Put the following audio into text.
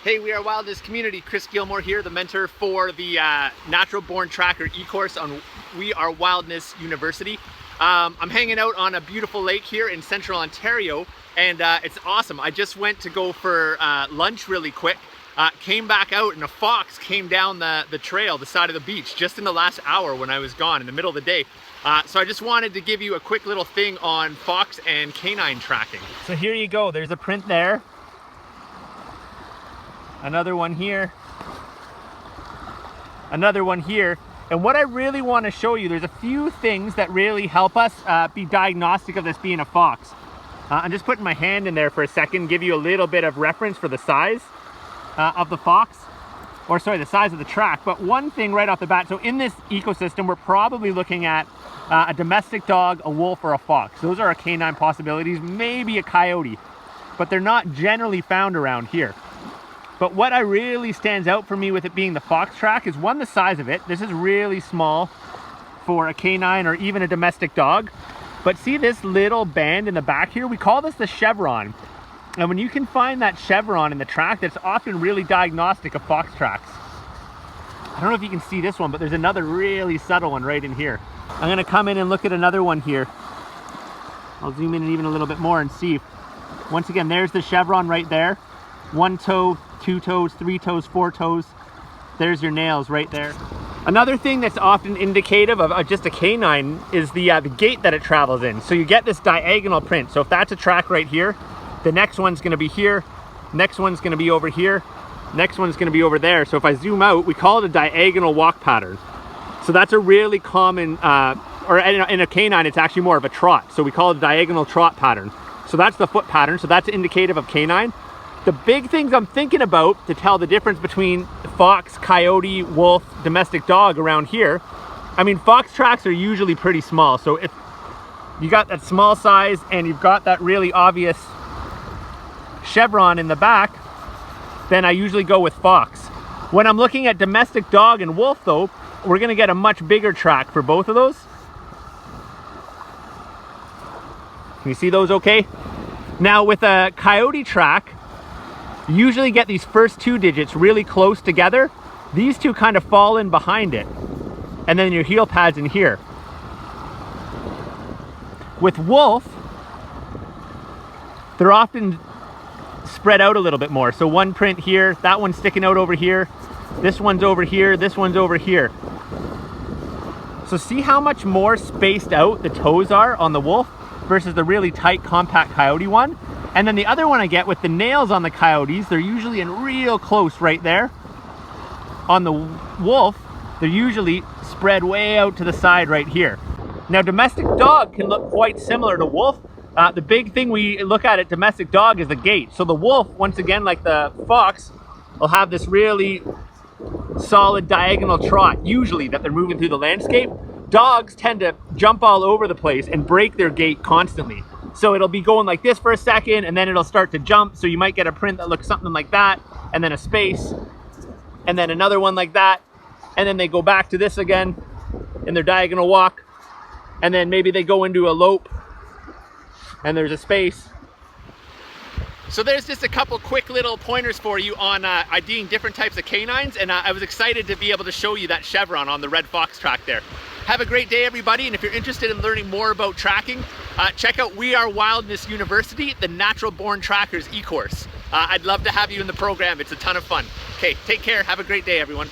Hey, we are Wildness community. Chris Gilmore here, the mentor for the Natural Born Tracker e-course on We Are Wildness University. I'm hanging out on a beautiful lake here in central Ontario, and it's awesome. I just went to go for lunch really quick, came back out, and a fox came down the trail, the side of the beach, just in the last hour when I was gone in the middle of the day. So I just wanted to give you a quick little thing on fox and canine tracking. So here you go, there's a print there. Another one here, another one here. And what I really want to show you, there's a few things that really help us be diagnostic of this being a fox. I'm just putting my hand in there for a second, give you a little bit of reference for the size of the fox, or sorry, the size of the track. But one thing right off the bat, so in this ecosystem, we're probably looking at a domestic dog, a wolf, or a fox. Those are our canine possibilities, maybe a coyote, but they're not generally found around here. But what really stands out for me with it being the fox track is one, the size of it. This is really small for a canine or even a domestic dog. But see this little band in the back here? We call this the chevron. And when you can find that chevron in the track, that's often really diagnostic of fox tracks. I don't know if you can see this one, but there's another really subtle one right in here. I'm gonna come in and look at another one here. I'll zoom in even a little bit more and see. Once again, there's the chevron right there. One toe, 2 toes, 3 toes, 4 toes. There's your nails right there. Another thing that's often indicative of just a canine is the gait that it travels in. So you get this diagonal print. So if that's a track right here, the next one's gonna be here, next one's gonna be over here, next one's gonna be over there. So if I zoom out, we call it a diagonal walk pattern. So that's a really common, or in a canine, it's actually more of a trot. So we call it a diagonal trot pattern. So that's the foot pattern. So that's indicative of canine. The big things I'm thinking about to tell the difference between fox, coyote, wolf, domestic dog around here, I mean, fox tracks are usually pretty small. So if you got that small size and you've got that really obvious chevron in the back, then I usually go with fox. When I'm looking at domestic dog and wolf though, we're gonna get a much bigger track for both of those. Can you see those okay? Now with a coyote track, you usually get these first 2 digits really close together. These two kind of fall in behind it. And then your heel pads in here. With wolf, they're often spread out a little bit more. So one print here, that one's sticking out over here, this one's over here, this one's over here. So see how much more spaced out the toes are on the wolf versus the really tight, compact coyote one? And then the other one I get with the nails on the coyotes, they're usually in real close right there. On the wolf, they're usually spread way out to the side right here. Now domestic dog can look quite similar to wolf. The big thing we look at domestic dog is the gait. So the wolf, once again, like the fox, will have this really solid diagonal trot, usually, that they're moving through the landscape. Dogs tend to jump all over the place and break their gait constantly. So it'll be going like this for a second, and then it'll start to jump. So you might get a print that looks something like that, and then a space, and then another one like that. And then they go back to this again in their diagonal walk. And then maybe they go into a lope, and there's a space. So there's just a couple quick little pointers for you on IDing different types of canines. And I was excited to be able to show you that chevron on the red fox track there. Have a great day, everybody. And if you're interested in learning more about tracking, check out We Are Wildness University, the Natural Born Trackers e-course. I'd love to have you in the program. It's a ton of fun. Okay, take care. Have a great day, everyone.